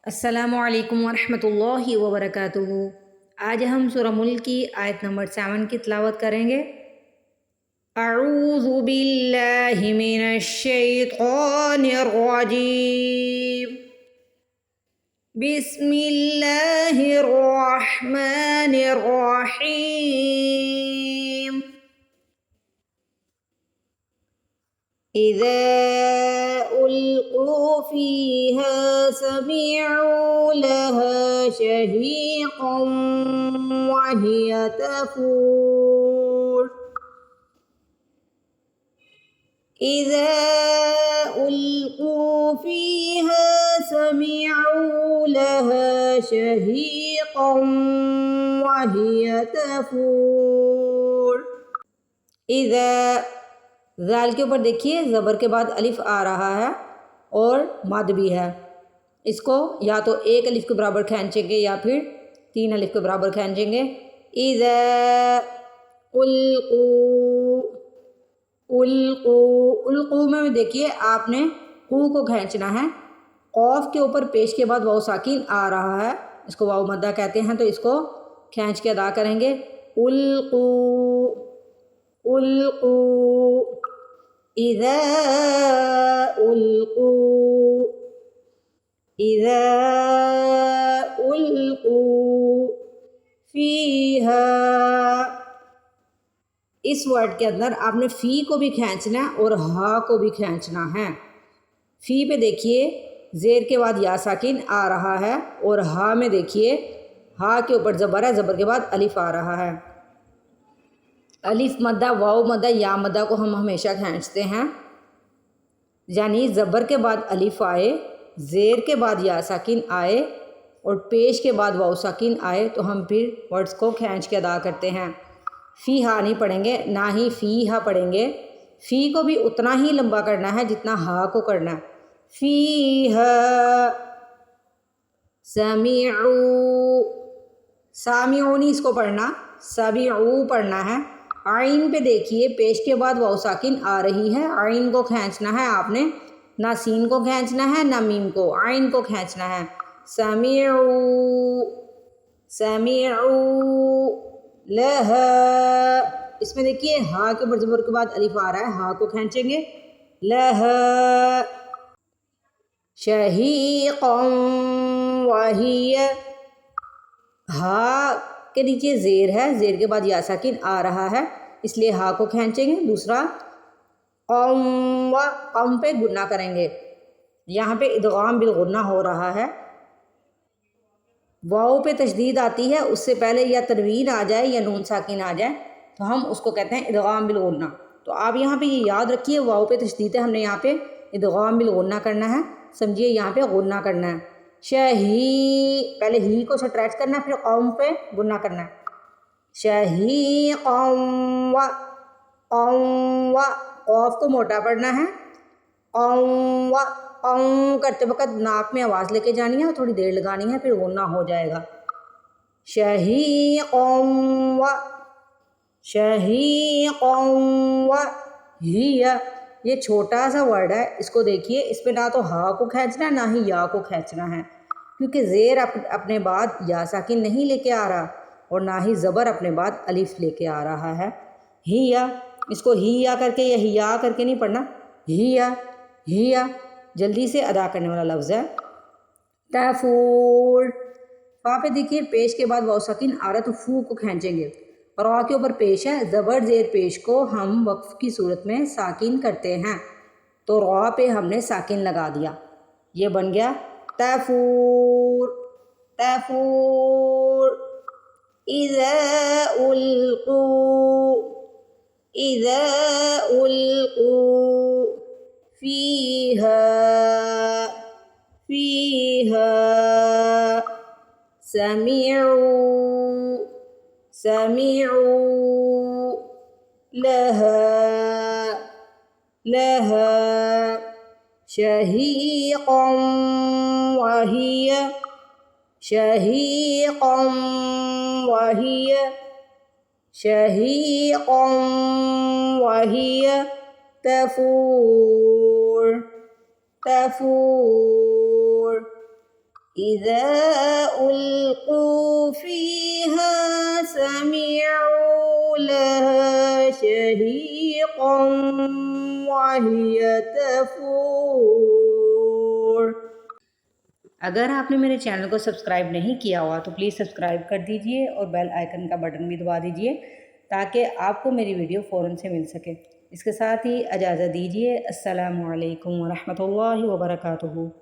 السلام علیکم ورحمۃ اللہ وبرکاتہ۔ آج ہم سورہ ملک کی آیت نمبر 7 کی تلاوت کریں گے۔ اعوذ باللہ من الشیطان الرجیم، بسم اللہ الرحمن الرحیم۔ إذا ألقوا فيها سمعوا لها شهيقا وهي تفور إذا ألقوا فيها سمعوا لها شهيقا وهي تفور۔ إذا ذال کے اوپر دیکھیے زبر کے بعد الف آ رہا ہے اور مد بھی ہے۔ اس کو یا تو ایک الف کے برابر کھینچیں گے یا پھر 3 الف کے برابر کھینچیں گے۔ اذا القو میں دیکھیے آپ نے قو کو کھینچنا ہے۔ قوف کے اوپر پیش کے بعد واؤ ساکن آ رہا ہے، اس کو واؤ مدہ کہتے ہیں، تو اس کو کھینچ کے ادا کریں گے۔ القو اذا القوا فیہا۔ اس ورڈ کے اندر آپ نے فی کو بھی کھینچنا ہے اور ہا کو بھی کھینچنا ہے۔ فی پہ دیکھیے زیر کے بعد یا ساکن آ رہا ہے اور ہا میں دیکھیے ہا کے اوپر زبر ہے، زبر کے بعد الف آ رہا ہے۔ الف مدہ، واؤ مدہ، یا مدہ کو ہم ہمیشہ کھینچتے ہیں، یعنی زبر کے بعد الف آئے، زیر کے بعد یا ساکن آئے اور پیش کے بعد واؤ ساکن آئے تو ہم پھر ورڈز کو کھینچ کے ادا کرتے ہیں۔ فی ہا نہیں پڑھیں گے، نہ ہی فی ہا پڑھیں گے۔ فی کو بھی اتنا ہی لمبا کرنا ہے جتنا ہا کو کرنا ہے۔ فی ہا سمعوا، سامعوا نہیں اس کو پڑھنا، سمعوا پڑھنا ہے۔ عین پہ دیکھیے پیش کے بعد واؤ ساکن آ رہی ہے، عین کو کھینچنا ہے آپ نے، نہ سین کو کھینچنا ہے نہ میم کو، عین کو کھینچنا ہے۔ سمعوا لہا، اس میں دیکھیے ہا کے اوپر زبر کے بعد الف آ رہا ہے، ہا کو کھینچیں گے۔ لہا شہیقا وہی، ہا کے نیچے زیر ہے، زیر کے بعد یا ساکن آ رہا ہے اس لیے ہا کو کھینچیں گے۔ دوسرا قم پہ گنہ کریں گے، یہاں پہ ادغام بالغنہ ہو رہا ہے۔ واؤ پہ تشدید آتی ہے، اس سے پہلے یا تنوین آ جائے یا نون ساکن آ جائے تو ہم اس کو کہتے ہیں ادغام بالغنہ۔ تو آپ یہاں پہ یہ یاد رکھیے واؤ پہ تشدید ہے، ہم نے یہاں پہ ادغام بالغنہ کرنا ہے، سمجھیے یہاں پہ غنہ کرنا ہے۔ شہی، پہلے ہی کو سٹریچ کرنا ہے، پھر قوم پہ گنہ کرنا ہے۔ شہیقا قوف کو موٹا پڑھنا ہے، کرتے وقت ناک میں آواز لے کے جانی ہے اور تھوڑی دیر لگانی ہے، پھر غنہ ہو جائے گا۔ شہیقا وہی، یہ چھوٹا سا ورڈ ہے، اس کو دیکھیے، اس پہ نہ تو ہا کو کھینچنا ہے نہ ہی یا کو کھینچنا ہے، کیونکہ زیر اپنے بعد یا ساکن نہیں لے کے آ رہا اور نہ ہی زبر اپنے بعد الف لے کے آ رہا ہے۔ ہیا، اس کو ہی یا کر کے یا ہیا کر کے نہیں پڑھنا، ہیا جلدی سے ادا کرنے والا لفظ ہے۔ تفور، فا پہ دیکھیے پیش کے بعد واؤ ساکن آ رہا ہے تو فو کو کھینچیں گے، اور را کے اوپر پیش ہے، زبر زیر پیش کو ہم وقف کی صورت میں ساکن کرتے ہیں، تو را پہ ہم نے ساکن لگا دیا، یہ بن گیا تفور۔ اذا القوا فیہا سمعوا لہا شہیقا وہی تفور۔ إذا ألقوا فيها سمعوا لها شهيقا وهي تفور۔ اگر آپ نے میرے چینل کو سبسکرائب نہیں کیا ہوا تو پلیز سبسکرائب کر دیجئے اور بیل آئیکن کا بٹن بھی دبا دیجئے تاکہ آپ کو میری ویڈیو فوراً سے مل سکے۔ اس کے ساتھ ہی اجازت دیجئے۔ السلام علیکم ورحمۃ اللہ وبرکاتہ۔